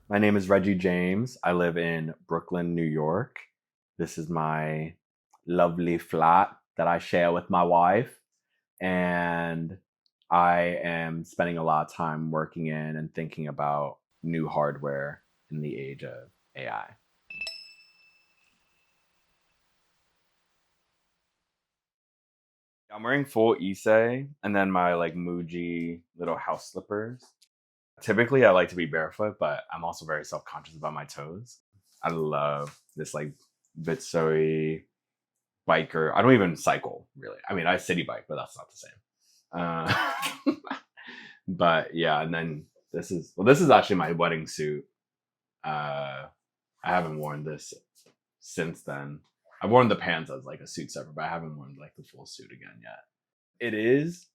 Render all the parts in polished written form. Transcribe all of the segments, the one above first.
My name is Reggie James. I live in Brooklyn, New York. This is my lovely flat that I share with my wife. And I am spending a lot of time working in and thinking about new hardware in the age of AI. I'm wearing full Issei and then my like Muji little house slippers. Typically, I like to be barefoot, but I'm also very self conscious about my toes. I love this like Vitsuri biker. I don't even cycle really. I mean, I city bike, but that's not the same. But yeah, and then this is actually my wedding suit. I haven't worn this since then. I've worn the pants as like a suit separate, but I haven't worn like the full suit again yet. It is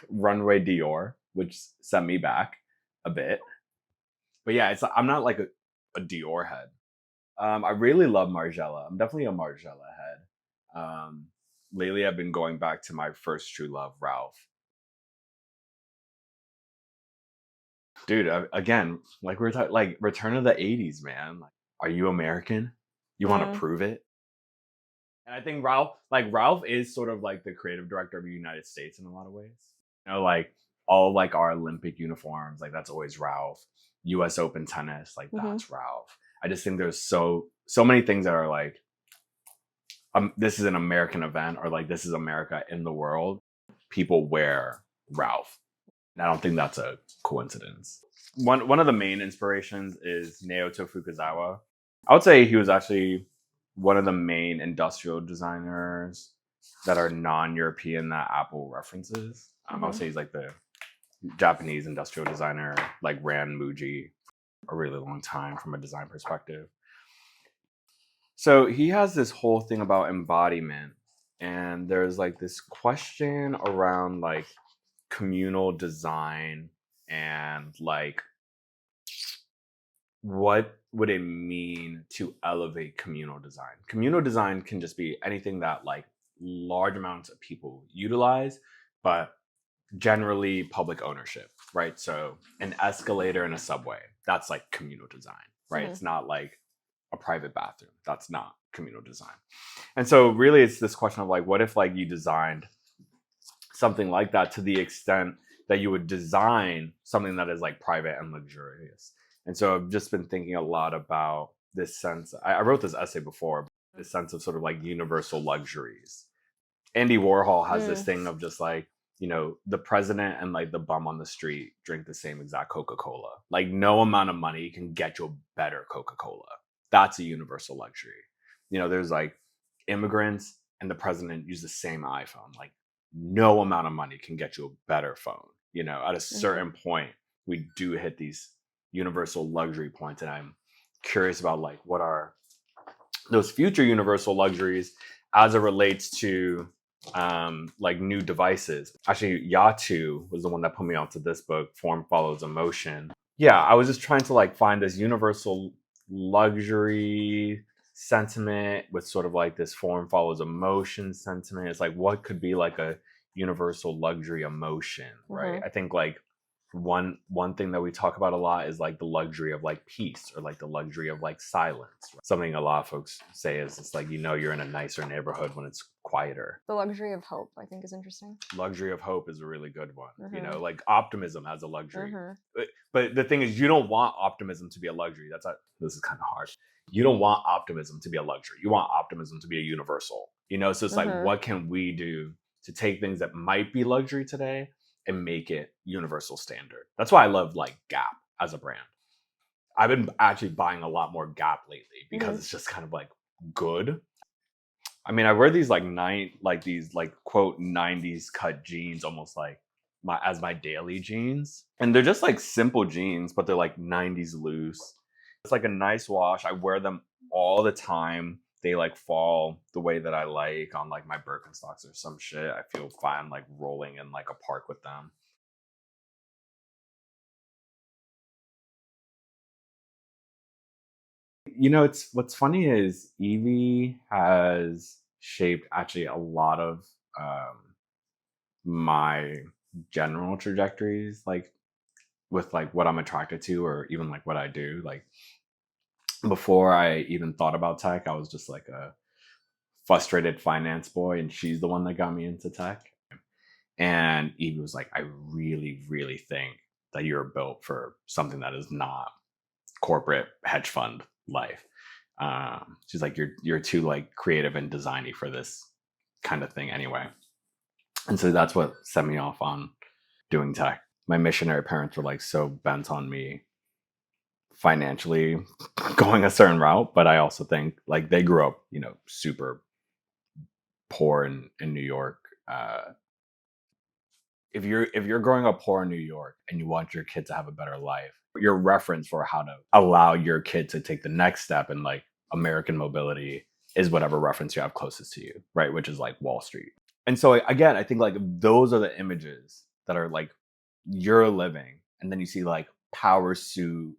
Runway Dior, which sent me back a bit. But yeah, I'm not like a Dior head. I really love Margiela. I'm definitely a Margiela head. Lately, I've been going back to my first true love, Ralph. Dude, again, like we're talking, like Return of the '80s, man. Like, are you American? You want to Mm. prove it? And I think Ralph is sort of like the creative director of the United States in a lot of ways. You know, like all like our Olympic uniforms, like that's always Ralph. U.S. Open tennis, like Mm-hmm. that's Ralph. I just think there's so many things that are like, this is an American event, or like this is America in the world. People wear Ralph. And I don't think that's a coincidence. One of the main inspirations is Naoto Fukasawa. I would say he was actually one of the main industrial designers that are non-European that Apple references. I would say he's like the Japanese industrial designer, like ran Muji a really long time from a design perspective. So he has this whole thing about embodiment, and there's like this question around like communal design and like what would it mean to elevate communal design? Communal design can just be anything that like large amounts of people utilize, but generally public ownership, right? So an escalator in a subway, that's like communal design, right? Mm-hmm. It's not like a private bathroom. That's not communal design. And so really it's this question of like, what if like you designed something like that to the extent that you would design something that is like private and luxurious. And so I've just been thinking a lot about this sense. I wrote this essay before, this sense of sort of like universal luxuries. Andy Warhol has this Mm. thing of just like, you know, the president and like the bum on the street drink the same exact Coca-Cola. Like no amount of money can get you a better Coca-Cola. That's a universal luxury. You know, there's like immigrants and the president use the same iPhone. Like no amount of money can get you a better phone. You know, at a Mm-hmm. certain point, we do hit these universal luxury points. And I'm curious about like what are those future universal luxuries as it relates to like new devices. Actually, Yatu was the one that put me onto this book, Form Follows Emotion. Yeah, I was just trying to like find this universal luxury sentiment with sort of like this form follows emotion sentiment. It's like what could be like a universal luxury emotion, right? Mm-hmm. I think like one thing that we talk about a lot is like the luxury of like peace or like the luxury of like silence. Something a lot of folks say is it's like, you know, you're in a nicer neighborhood when it's quieter. The luxury of hope, I think, is interesting. Luxury of hope is a really good one. You Mm-hmm. know, like optimism as a luxury. Mm-hmm. But the thing is, you don't want optimism to be a luxury. This is kind of hard. You don't want optimism to be a luxury. You want optimism to be a universal. You know, so it's like, Mm-hmm. what can we do to take things that might be luxury today and make it universal standard? That's why I love like Gap as a brand. I've been actually buying a lot more Gap lately because Mm-hmm. it's just kind of like good. I mean, I wear these these like quote '90s cut jeans, almost like my daily jeans, and they're just like simple jeans, but they're like '90s loose. It's like a nice wash. I wear them all the time. They like fall the way that I like on like my Birkenstocks or some shit. I feel fine like rolling in like a park with them. You know, it's what's funny is Evie has shaped actually a lot of my general trajectories, like with like what I'm attracted to, or even like what I do. Like before I even thought about tech, I was just like a frustrated finance boy, and she's the one that got me into tech. And Evie was like, I really, really think that you're built for something that is not corporate hedge fund life. She's like, you're too like creative and designy for this kind of thing anyway. And so that's what set me off on doing tech. My missionary parents were like so bent on me financially going a certain route, but I also think like they grew up, you know, super poor in New York. If you're growing up poor in New York and you want your kid to have a better life, your reference for how to allow your kid to take the next step in like American mobility is whatever reference you have closest to you, right? Which is like Wall Street. And so again, I think like those are the images that are like you're living, and then you see like power suit,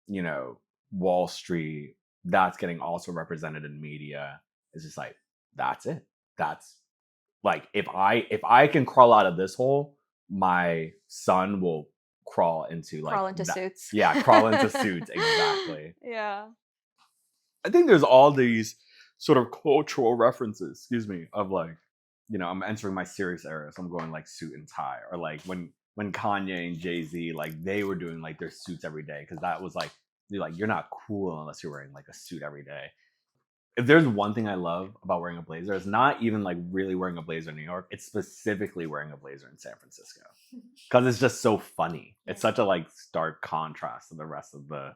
you know, Wall Street, that's getting also represented in media. It's just like that's it. That's like if I can crawl out of this hole, my son will crawl into like Crawl into that. suits. Yeah, crawl into suits, exactly. Yeah. I think there's all these sort of cultural references, excuse me, of like, you know, I'm entering my serious era, so I'm going like suit and tie, or like when Kanye and Jay-Z like they were doing like their suits every day, because that was like you're not cool unless you're wearing like a suit every day. If there's one thing I love about wearing a blazer, it's not even like really wearing a blazer in New York. It's specifically wearing a blazer in San Francisco, because it's just so funny. It's such a like stark contrast to the rest of the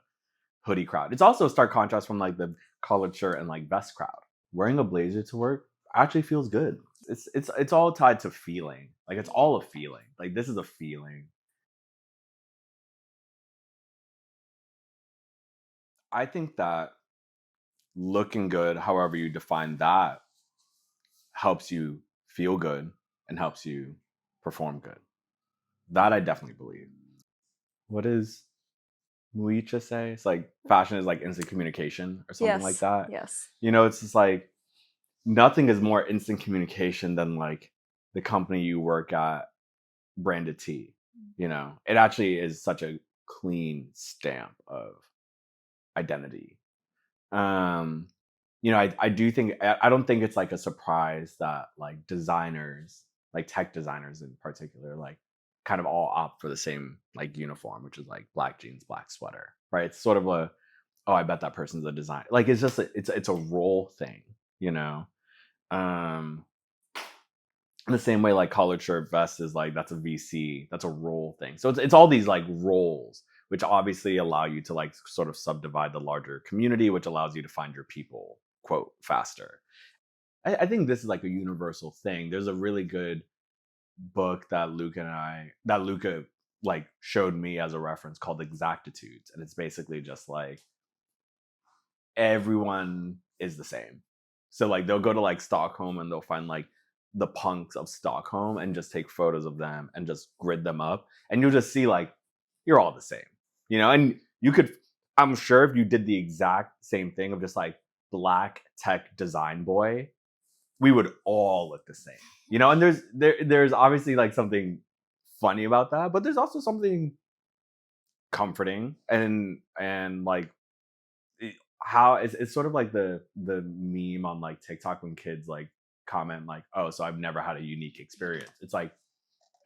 hoodie crowd. It's also a stark contrast from like the collared shirt and like vest crowd. Wearing a blazer to work actually feels good. It's all tied to feeling. Like it's all a feeling. Like this is a feeling. I think that looking good, however you define that, helps you feel good and helps you perform good. That I definitely believe. What does Muicha say? It's like fashion is like instant communication or something like Yes. that. Yes. You know, it's just like nothing is more instant communication than like the company you work at branded tea. You know, it actually is such a clean stamp of identity. Um, you know, I do think I don't think it's like a surprise that like designers, like tech designers in particular, like kind of all opt for the same like uniform, which is like black jeans, black sweater, right? It's sort of a, oh, I bet that person's a designer. Like it's just it's a role thing, you know. Um, in the same way, like collared shirt vest is like that's a VC, that's a role thing. So it's all these like roles, which obviously allow you to like sort of subdivide the larger community, which allows you to find your people, quote, faster. I think this is like a universal thing. There's a really good book that Luca like showed me as a reference called Exactitudes, and it's basically just like everyone is the same. So like they'll go to like Stockholm and they'll find like the punks of Stockholm and just take photos of them and just grid them up, and you'll just see like you're all the same, you know. And you could, I'm sure if you did the exact same thing of just like black tech design boy, we would all look the same, you know. And there's obviously like something funny about that, but there's also something comforting and like how it's sort of like the meme on like TikTok when kids like comment like, oh, so I've never had a unique experience. It's like,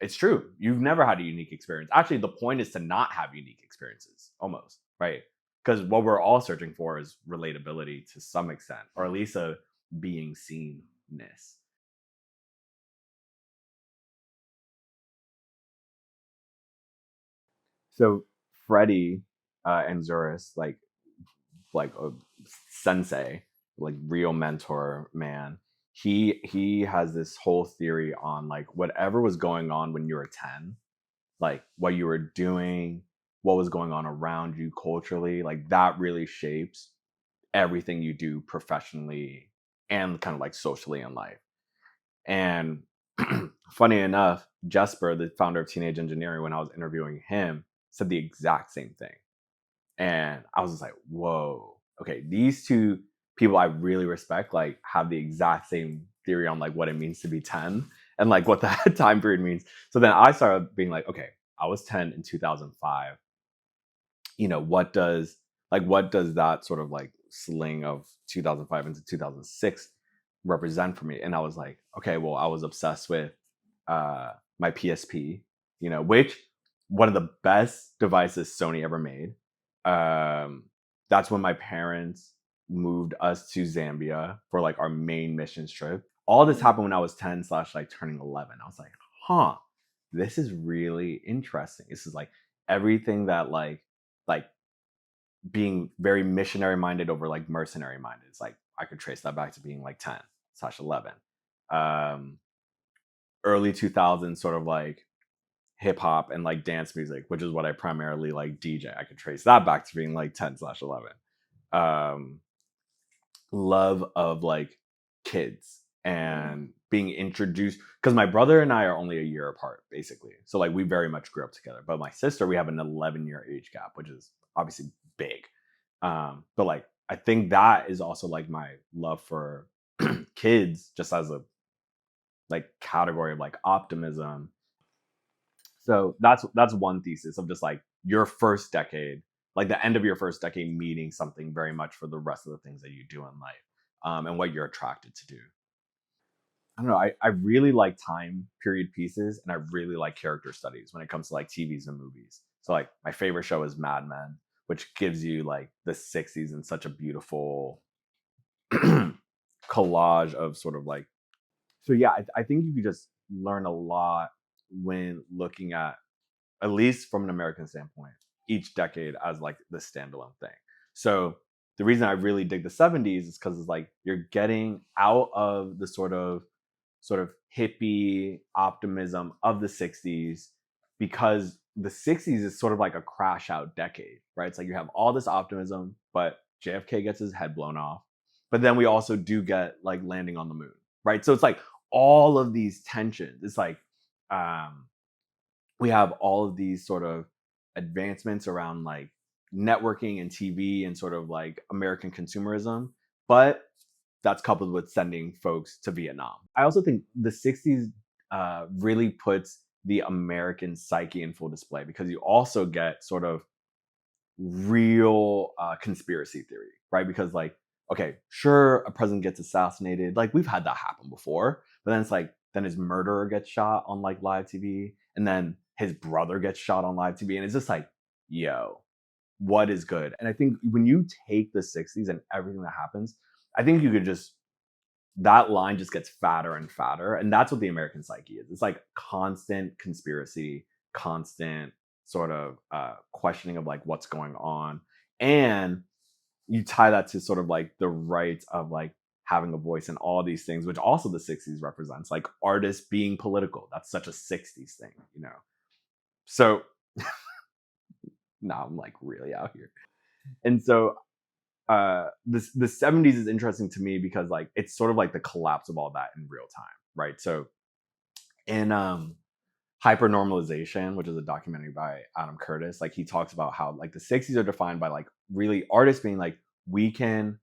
it's true. You've never had a unique experience. Actually, the point is to not have unique experiences, almost, right? Because what we're all searching for is relatability to some extent, or at least a being seenness. So Freddie and Zurus, like a sensei, like real mentor man. He has this whole theory on like whatever was going on when you were 10, like what you were doing, what was going on around you culturally, like that really shapes everything you do professionally and kind of like socially in life. And funny enough, Jesper, the founder of Teenage Engineering, when I was interviewing him, said the exact same thing. And I was just like, whoa, okay, these two people I really respect, like, have the exact same theory on like what it means to be 10 and like what that time period means. So then I started being like, okay, I was 10 in 2005. What does that sort of like sling of 2005 into 2006 represent for me? And I was like, okay, well, I was obsessed with my PSP, which one of the best devices Sony ever made. That's when my parents moved us to Zambia for like our main missions trip. All this happened when I was 10 slash like turning 11. I was like, huh, this is really interesting. This is like everything that like being very missionary minded over like mercenary minded. It's like I could trace that back to being like 10 slash 11. Um, Early 2000s, sort of like hip hop and like dance music, which is what I primarily like DJ. I could trace that back to being like 10 slash 11. Um, Love of like kids and being introduced, because my brother and I are only a year apart, basically. So like we very much grew up together. But my sister, we have an 11-year age gap, which is obviously big. But like I think that is also like my love for kids, just as a like category of like optimism. So that's one thesis of just like your first decade, like the end of your first decade, meaning something very much for the rest of the things that you do in life, and what you're attracted to do. I don't know. I really like time period pieces, and I really like character studies when it comes to like TVs and movies. So like my favorite show is Mad Men, which gives you like the 60s in such a beautiful collage of sort of like. So yeah, I think you could just learn a lot when looking at least from an American standpoint, each decade as like the standalone thing. So the reason I really dig the 70s is because it's like you're getting out of the sort of hippie optimism of the 60s, because the 60s is sort of like a crash out decade, right? It's like you have all this optimism, but JFK gets his head blown off. But then we also do get like landing on the moon, right? So it's like all of these tensions. It's like um we have all of these sort of advancements around like networking and TV and sort of like American consumerism, but that's coupled with sending folks to Vietnam. I also think the 60s really puts the American psyche in full display, because you also get sort of real conspiracy theory, right? Because like, okay, sure, a president gets assassinated, like we've had that happen before, but then it's like then his murderer gets shot on like live TV, and then his brother gets shot on live TV, and it's just like, yo, what is good? And I think when you take the 60s and everything that happens, I think you could just, that line just gets fatter and fatter. And that's what the American psyche is. It's like constant conspiracy, constant sort of questioning of like what's going on. And you tie that to sort of like the rights of like having a voice and all these things, which also the 60s represents, like artists being political. That's such a 60s thing. So now I'm like really out here. And so the 70s is interesting to me because like it's sort of like the collapse of all that in real time, right? So in Hypernormalization, which is a documentary by Adam Curtis, like he talks about how like the 60s are defined by like really artists being like, we can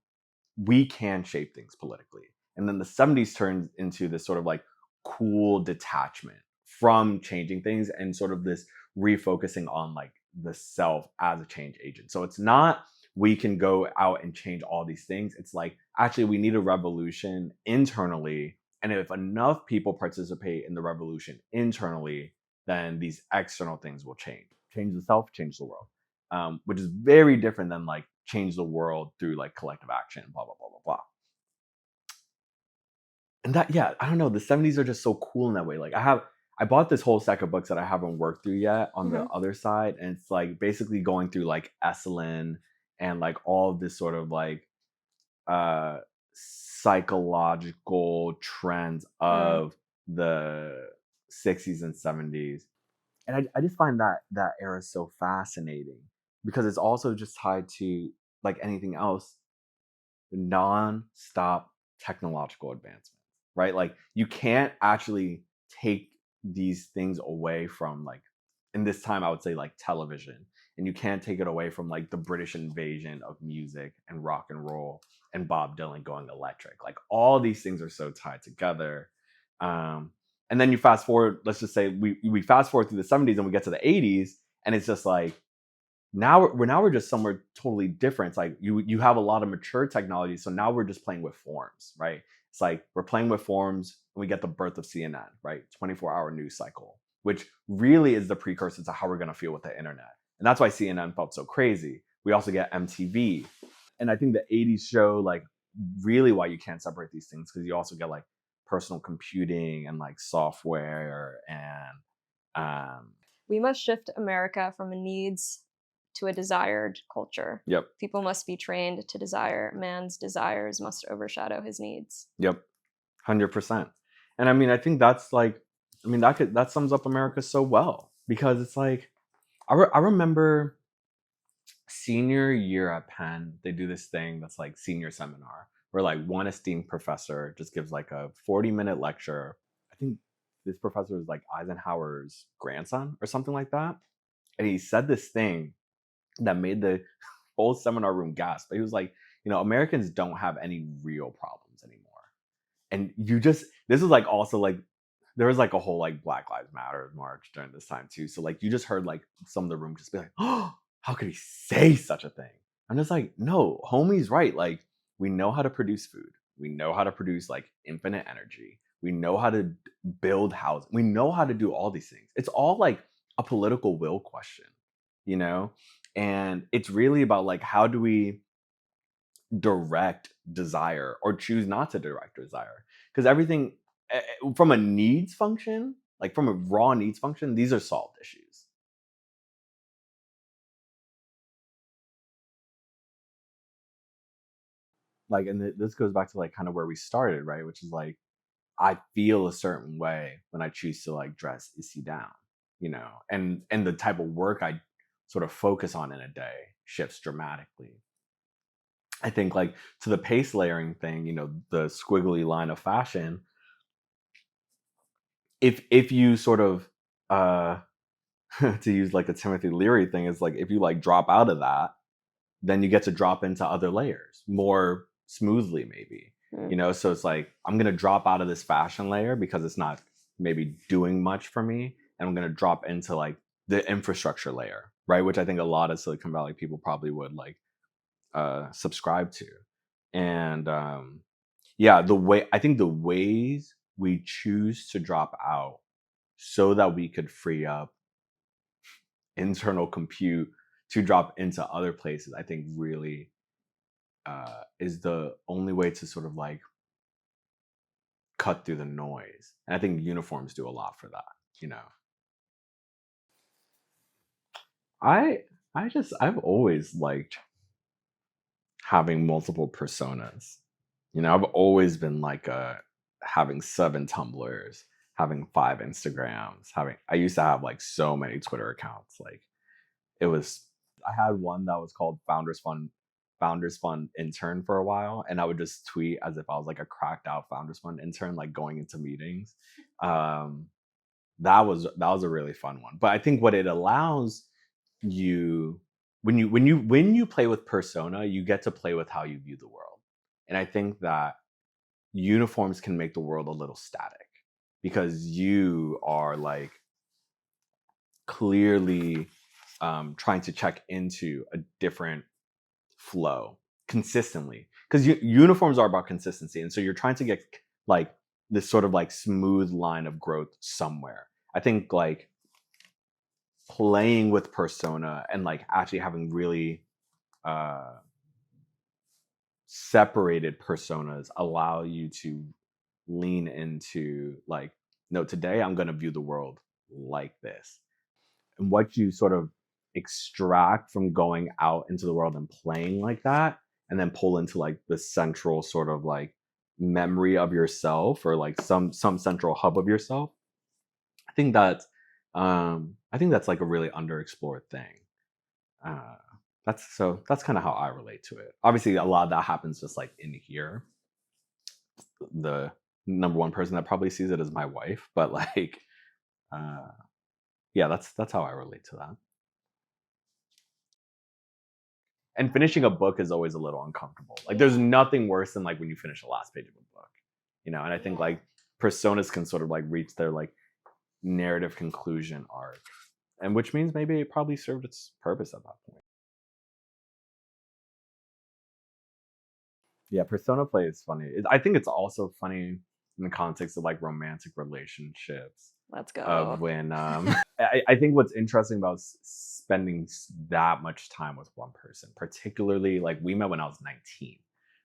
shape things politically. And then the 70s turns into this sort of like cool detachment from changing things, and sort of this refocusing on like the self as a change agent. So it's not we can go out and change all these things. It's like actually we need a revolution internally. And if enough people participate in the revolution internally, then these external things will change. Change the self, change the world. Which is very different than like change the world through like collective action, blah, blah, blah, blah, blah. And that, yeah, I don't know. The 70s are just so cool in that way. Like I bought this whole stack of books that I haven't worked through yet on the other side. And it's like basically going through like Esalen and like all of this sort of like uh psychological trends of the 60s and 70s. And I just find that era so fascinating, because it's also just tied to like anything else, non-stop technological advancements, right? Like you can't actually take these things away from like, in this time I would say like television, and you can't take it away from like the British invasion of music and rock and roll and Bob Dylan going electric. Like all these things are so tied together. um And then you fast forward, let's just say we fast forward through the 70s and we get to the 80s, and it's just like now we're just somewhere totally different. It's like you have a lot of mature technology, so now we're just playing with forms, right? It's like we're playing with forms and we get the birth of CNN, right? 24-hour news cycle, which really is the precursor to how we're going to feel with the internet. And that's why CNN felt so crazy. We also get MTV. And I think the 80s show like really why you can't separate these things, because you also get like personal computing and like software and we must shift America from a needs to a desired culture. Yep. People must be trained to desire. Man's desires must overshadow his needs. Yep. 100%. And I mean, I think that's like, I mean, that sums up America so well, because it's like, I remember senior year at Penn, they do this thing that's like senior seminar where like one esteemed professor just gives like a 40-minute lecture. I think this professor is like Eisenhower's grandson or something like that. And he said this thing that made the whole seminar room gasp. But he was like, Americans don't have any real problems anymore. And this is like also like, there was like a whole like Black Lives Matter march during this time too. So like you just heard like some of the room just be like, oh, how could he say such a thing? I'm just like, no, homie's right. Like we know how to produce food. We know how to produce like infinite energy. We know how to build housing. We know how to do all these things. It's all like a political will question, And it's really about like, how do we direct desire or choose not to direct desire? Because everything from a needs function, like from a raw needs function, these are solved issues. Like, and this goes back to like kind of where we started, right? Which is like, I feel a certain way when I choose to like dress issy down, and the type of work I sort of focus on in a day shifts dramatically. I think like to the pace layering thing, the squiggly line of fashion, if you sort of to use like a Timothy Leary thing, is like if you like drop out of that, then you get to drop into other layers more smoothly, maybe. So it's like, I'm gonna drop out of this fashion layer because it's not maybe doing much for me, and I'm gonna drop into like the infrastructure layer, right? Which I think a lot of Silicon Valley people probably would like subscribe to. And yeah, I think the ways we choose to drop out so that we could free up internal compute to drop into other places, I think really is the only way to sort of like cut through the noise. And I think uniforms do a lot for that. I've always liked having multiple personas. I've always been like having 7 Tumblrs, having 5 Instagrams, I used to have like so many Twitter accounts. Like I had one that was called Founders Fund intern for a while, and I would just tweet as if I was like a cracked out Founders Fund intern, like going into meetings. That was a really fun one. But I think what it allows you, when you play with persona, you get to play with how you view the world. And I think that uniforms can make the world a little static, because you are like clearly trying to check into a different flow consistently, because uniforms are about consistency, and so you're trying to get like this sort of like smooth line of growth somewhere. I think like playing with persona and like actually having really separated personas allow you to lean into like, no, today I'm going to view the world like this. And what you sort of extract from going out into the world and playing like that, and then pull into like the central sort of like memory of yourself, or like some central hub of yourself. I think that's like a really underexplored thing. That's kind of how I relate to it. Obviously, a lot of that happens just like in here. The number one person that probably sees it is my wife, but like, yeah, that's how I relate to that. And finishing a book is always a little uncomfortable. Like, there's nothing worse than like when you finish the last page of a book, And I think like personas can sort of like reach their like narrative conclusion arc, and which means maybe it probably served its purpose at that point. Yeah, persona play is funny. I think it's also funny in the context of like romantic relationships. Let's go. Of when I think what's interesting about spending that much time with one person, particularly like we met when I was 19,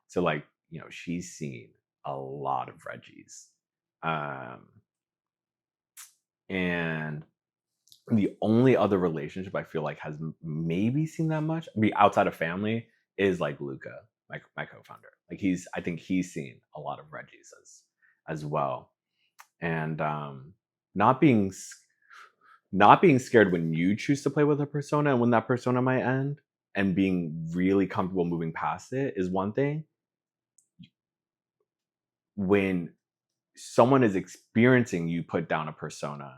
so like she's seen a lot of Reggies, and the only other relationship I feel like has maybe seen that much, I mean, outside of family, is like Luca, my co-founder. Like I think he's seen a lot of Reggies as well, and not being scared when you choose to play with a persona and when that persona might end, and being really comfortable moving past it is one thing. When someone is experiencing you put down a persona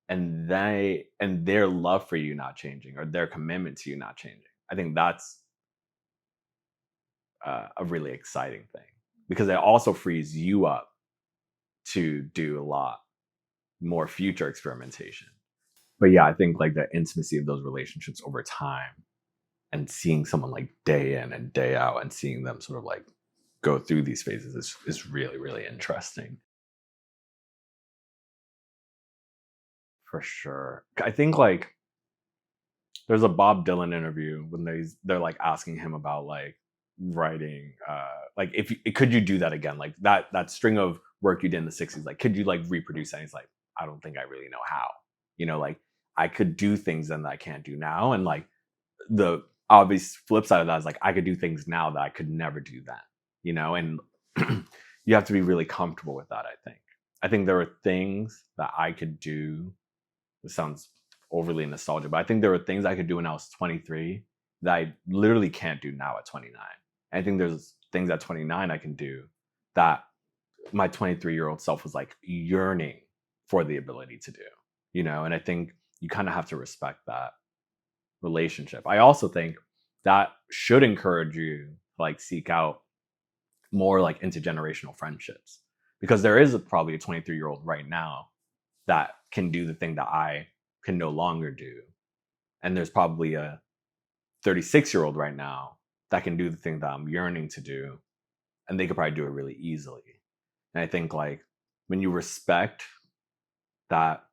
and their love for you not changing or their commitment to you not changing, I think that's a really exciting thing, because it also frees you up to do a lot more future experimentation. But yeah, I think like the intimacy of those relationships over time and seeing someone like day in and day out and seeing them sort of like go through these phases is really, really interesting. For sure. I think like there's a Bob Dylan interview when they're like asking him about like writing, like could you do that again, like that string of work you did in the 60s, like could you like reproduce that? And he's like, I don't think I really know how, like I could do things then that I can't do now, and like the obvious flip side of that is like I could do things now that I could never do then, and you have to be really comfortable with that. I think there are things that I could do. This sounds overly nostalgic, but I think there were things I could do when I was 23 that I literally can't do now at 29. I think there's things at 29 I can do that my 23-year-old self was like yearning for the ability to do, and I think you kind of have to respect that relationship. I also think that should encourage you to like seek out more like intergenerational friendships, because there is probably a 23-year-old right now that can do the thing that I can no longer do, and there's probably a 36-year-old right now that can do the thing that I'm yearning to do, and they could probably do it really easily. And I think like when you respect that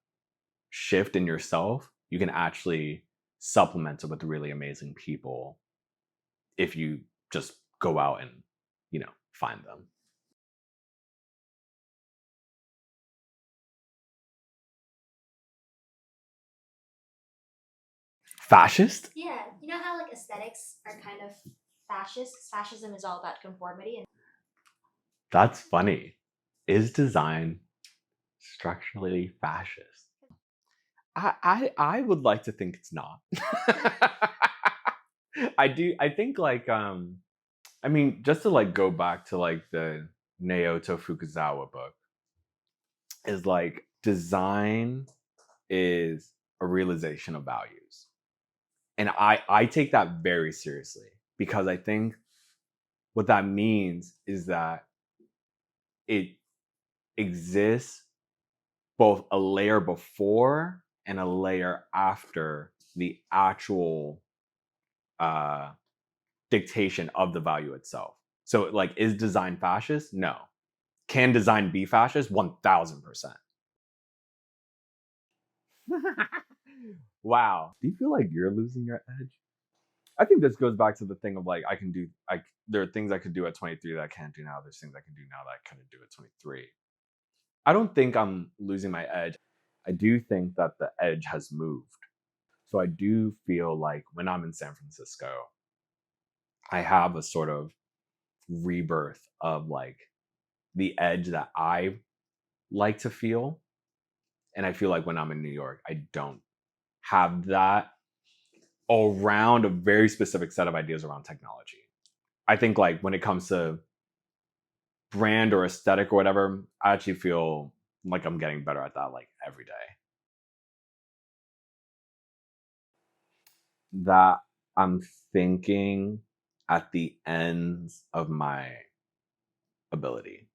shift in yourself, you can actually supplement it with really amazing people if you just go out and find them. Fascist? Yeah, you know how like aesthetics are kind of fascist? 'Cause fascism is all about conformity and That's funny. Is design structurally fascist? I would like to think it's not. I think like I mean, just to like go back to like the Naoto Fukasawa book, is like design is a realization of values. And I take that very seriously, because I think what that means is that it exists both a layer before and a layer after the actual dictation of the value itself. So like, is design fascist? No. Can design be fascist? 1000%. Wow. Do you feel like you're losing your edge? I think this goes back to the thing of like, there are things I could do at 23 that I can't do now. There's things I can do now that I couldn't do at 23. I don't think I'm losing my edge. I do think that the edge has moved. So I do feel like when I'm in San Francisco, I have a sort of rebirth of like the edge that I like to feel. And I feel like when I'm in New York, I don't have that around a very specific set of ideas around technology. I think like when it comes to brand or aesthetic or whatever, I actually feel like I'm getting better at that like every day. That I'm thinking at the ends of my ability.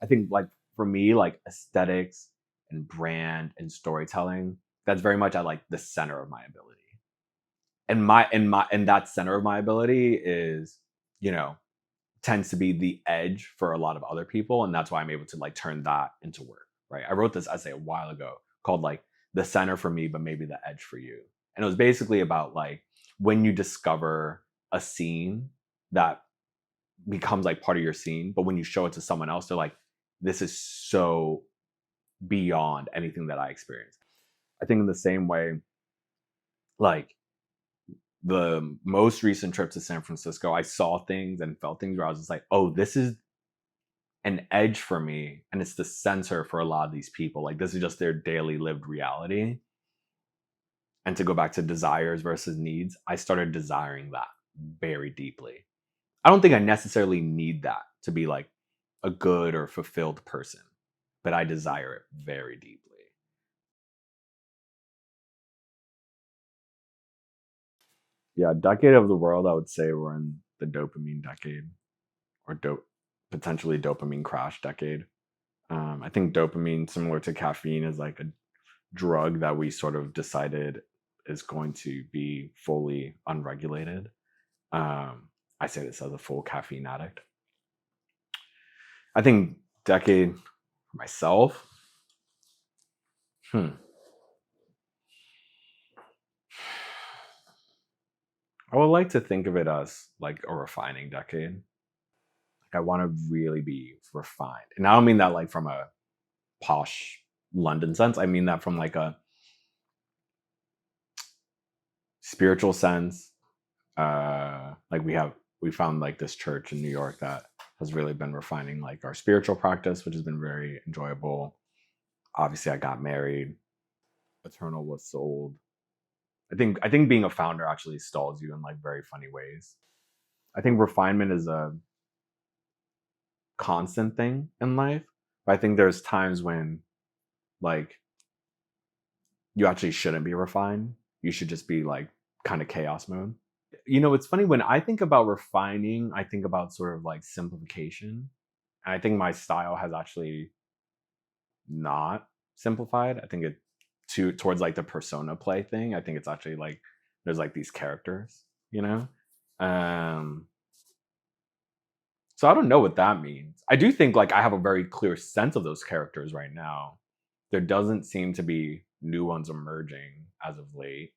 I think like for me, like aesthetics and brand and storytelling, that's very much at like the center of my ability. And that center of my ability is, you know, tends to be the edge for a lot of other people, and that's why I'm able to like turn that into work, right? I wrote this essay a while ago called like the center for me, but maybe the edge for you. And it was basically about like when you discover a scene that becomes like part of your scene, but when you show it to someone else, they're like, this is so beyond anything that I experienced. I think in the same way, like the most recent trip to San Francisco, I saw things and felt things where I was just like, oh, this is an edge for me. And it's the center for a lot of these people. Like, this is just their daily lived reality. And to go back to desires versus needs, I started desiring that very deeply. I don't think I necessarily need that to be like a good or fulfilled person, but I desire it very deeply. Yeah, decade of the world, I would say we're in the dopamine decade, or potentially dopamine crash decade. I think dopamine, similar to caffeine, is like a drug that we sort of decided is going to be fully unregulated. I say this as a full caffeine addict. I think decade for myself. I would like to think of it as like a refining decade. Like I want to really be refined. And I don't mean that like from a posh London sense. I mean that from like a spiritual sense. Like we found like this church in New York that has really been refining like our spiritual practice, which has been very enjoyable. Obviously, I got married. Eternal was sold. I think being a founder actually stalls you in like very funny ways. I think refinement is a constant thing in life. But I think there's times when like you actually shouldn't be refined. You should just be like kind of chaos mode. You know, it's funny when I think about refining, I think about sort of like simplification. And I think my style has actually not simplified. I think it towards like the persona play thing. I think it's actually like there's like these characters, you know? Um so I don't know what that means. I do think like I have a very clear sense of those characters right now. There doesn't seem to be new ones emerging as of late.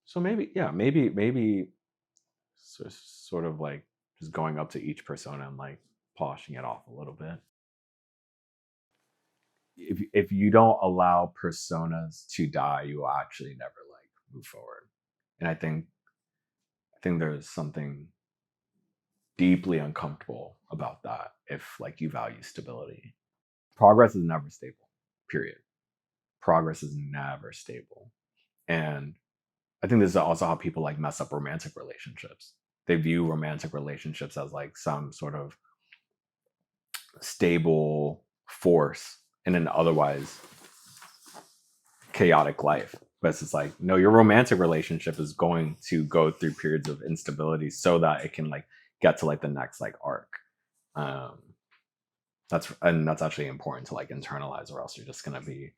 So maybe, yeah, maybe sort of like just going up to each persona and like polishing it off a little bit. If you don't allow personas to die, you will actually never like move forward. And I think there's something deeply uncomfortable about that if like you value stability. Progress is never stable. Period. Progress is never stable. And I think this is also how people like mess up romantic relationships. They view romantic relationships as like some sort of stable force in an otherwise chaotic life. But it's just like, no, your romantic relationship is going to go through periods of instability so that it can like get to like the next like arc. Um, that's actually important to like internalize, or else you're just gonna be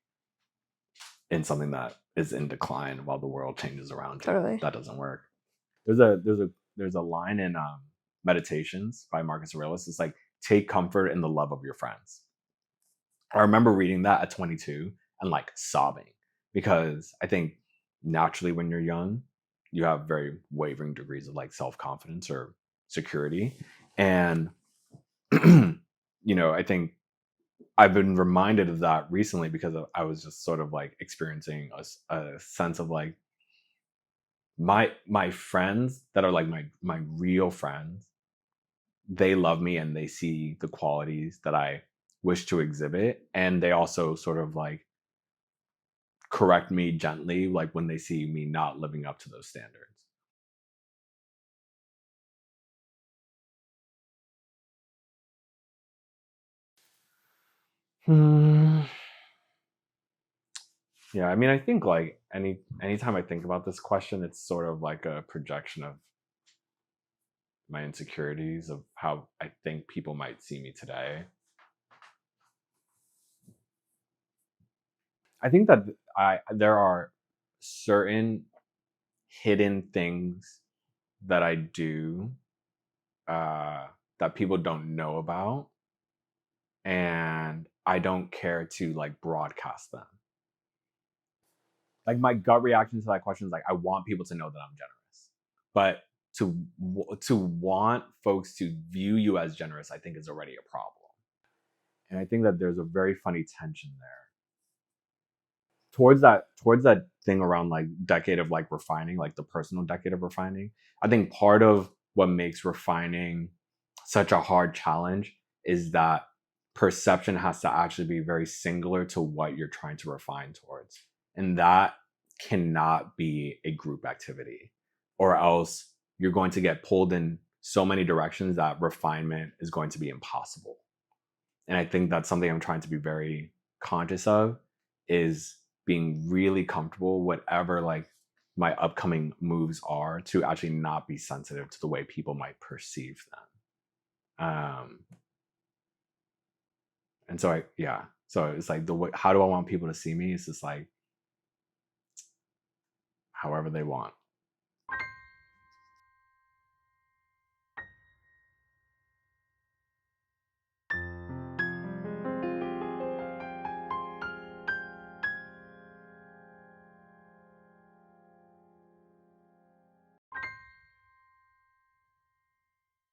in something that is in decline while the world changes around you. Totally. That doesn't work. There's a line in Meditations by Marcus Aurelius. It's like, take comfort in the love of your friends. I remember reading that at 22 and like sobbing, because I think naturally when you're young, you have very wavering degrees of like self-confidence or security. And you know, I think I've been reminded of that recently because I was just sort of like experiencing a sense of like my friends that are like my real friends, they love me and they see the qualities that I wish to exhibit, and they also sort of like correct me gently like when they see me not living up to those standards. Hmm. Yeah, I mean, I think like anytime I think about this question, it's sort of like a projection of my insecurities of how I think people might see me today. I think that there are certain hidden things that I do that people don't know about, and I don't care to like broadcast them. Like my gut reaction to that question is like, I want people to know that I'm generous, but to want folks to view you as generous, I think is already a problem. And I think that there's a very funny tension there towards that thing around like decade of like refining, like the personal decade of refining. I think part of what makes refining such a hard challenge is that perception has to actually be very singular to what you're trying to refine towards. And that cannot be a group activity, or else you're going to get pulled in so many directions that refinement is going to be impossible. And I think that's something I'm trying to be very conscious of, is being really comfortable whatever like my upcoming moves are, to actually not be sensitive to the way people might perceive them. And so so it's like how do I want people to see me? It's just like however they want.